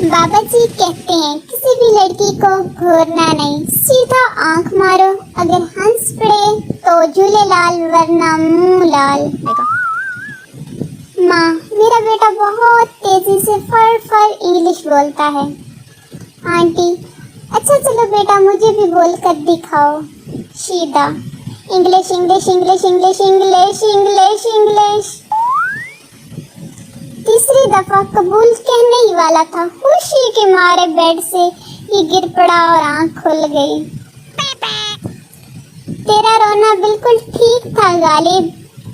बाबा जी कहते हैं किसी भी लड़की को घूरना नहीं, सीधा आंख मारो, अगर हंस पड़े तो झूलेलाल वरना मुंह लाल। माँ, मेरा बेटा बहुत तेजी से फर इंग्लिश बोलता है। आंटी, अच्छा चलो बेटा मुझे भी बोल कर दिखाओ। शीदा, English English English English English English English. तीसरी दफा कबूल कहने ही वाला था, खुशी के मारे बेड से ही गिर पड़ा और आंख खुल गई। तेरा रोना बिल्कुल ठीक था गालिब,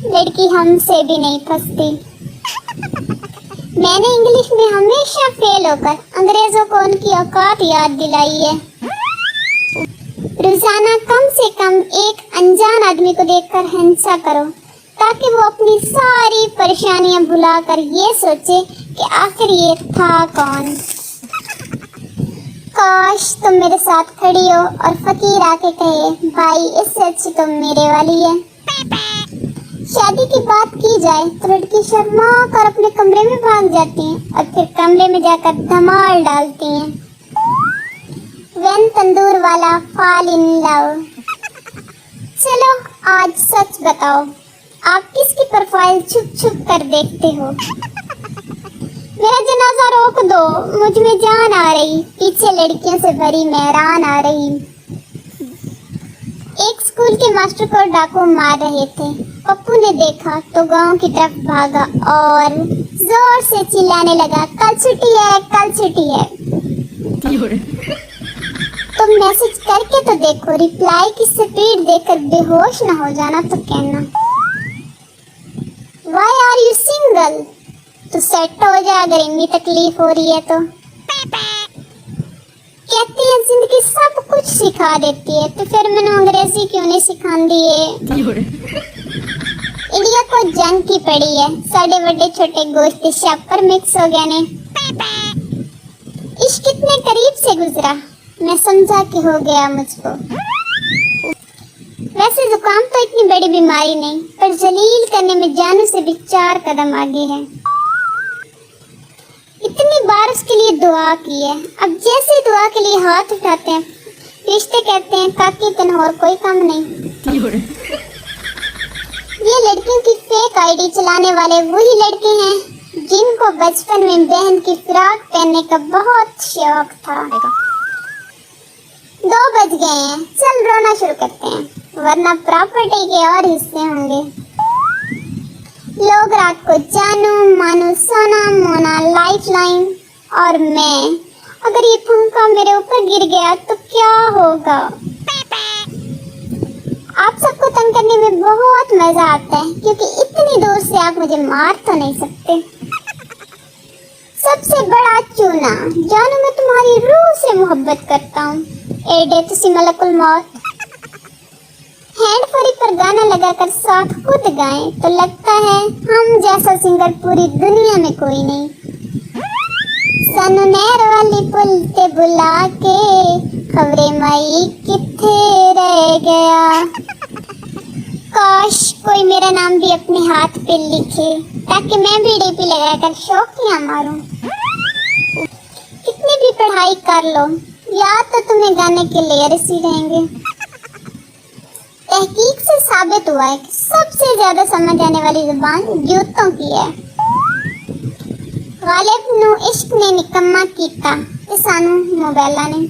लड़की हमसे भी नहीं फंसती। मैंने इंग्लिश में हमेशा फेल होकर अंग्रेजों को उनकी औकात याद दिलाई है। रोजाना कम से कम एक अनजान आदमी को देखकर हंसा करो, ताकि वो अपनी सारी परेशानियां भुलाकर ये सोचे कि आखिर ये था कौन। काश तुम मेरे साथ खड़ी हो और फकीर आके कहे, भाई इससे अच्छी तुम मेरे वाली है। शादी की बात की जाए तो लड़की शर्मा कर अपने कमरे में भाग जाती हैं और फिर कमरे में जाकर धमाल डालती हैं। वेन तंदूर वाला फॉल इन लव। चलो आज सच बताओ, आप किसकी प्रोफाइल छुप छुप कर देखते हो? मेरा जनाजा रोक दो, मुझ में जान आ रही, पीछे लड़कियों से भरी मेहरान आ रही। एक स्कूल के मास्टर को डाकू मार रहे थे। पप्पू ने देखा तो गांव की तरफ भागा और जोर से चिल्लाने लगा, कल छुट्टी है, कल छुट्टी है। तुम मैसेज करके तो देखो, रिप्लाई की स्पीड देखकर बेहोश न हो जाना तो कहना। Why are you single? तो सेट हो जा अगर इतनी तकलीफ हो रही है तो। कहती है जिंदगी सब कुछ सिखा देती है, तो फिर मैंने अंग्रेजी क्यों नहीं सिखांदी है? इंडिया को जंग की पड़ी है, साढ़े बड़े छोटे गोश्त शब पर मिक्स हो गए ने। इश्क कितने करीब से गुजरा, मैं समझा कि हो गया मुझको। वैसे जुकाम तो इतनी बड़ी बीमारी नहीं, पर जलील करने में जानू से भी 4 कदम आगे है। इतनी बार उसके लिए दुआ की है, अब जैसे दुआ के लिए हाथ उठाते हैं रिश्ते कहते हैं काकी तन और कोई काम नहीं। ये लड़कियों की फेक आईडी चलाने वाले वही लड़के हैं जिनको बचपन में बहन की फ्रॉक पहनने का बहुत शौक था। 2 बज गए हैं, चल रोना शुरू करते हैं, वरना प्रॉपर्टी के और हिस्से होंगे। लोग रात को जानू मानू सोना मोना लाइफ लाइन, और मैं अगर ये पंखा मेरे ऊपर गिर गया तो क्या होगा? आप सबको तंग करने में बहुत मजा आता है, क्योंकि इतनी दूर से आप मुझे मार तो नहीं सकते। सबसे बड़ा चूना, जानू मैं तुम्हारी रूह से मोहब्बत करता हूँ, एडे तुसी मलकुल मौत। हैंड फ्री पर गाना लगाकर साथ खुद गाएं तो लगता है हम जैसा सिंगर पूरी दुनिया में कोई नहीं। सानू नहर वाली पुल ते बुला के खबरे माई किथे रह गया। काश कोई मेरा नाम भी अपने हाथ पे लिखे, ताकि मैं भी डीपी लगाकर शौकियां मारूं। कितनी भी पढ़ाई कर लो, याद तो तुम्हें गाने के लेयर्स ही रहेंगे। तहकीक से साबित हुआ है कि सबसे ज्यादा समझ आने वाली जुबान जूतों की है। गालिब नू इश्क ने निकम्मा कीता ते सानू मोबाइलां ने।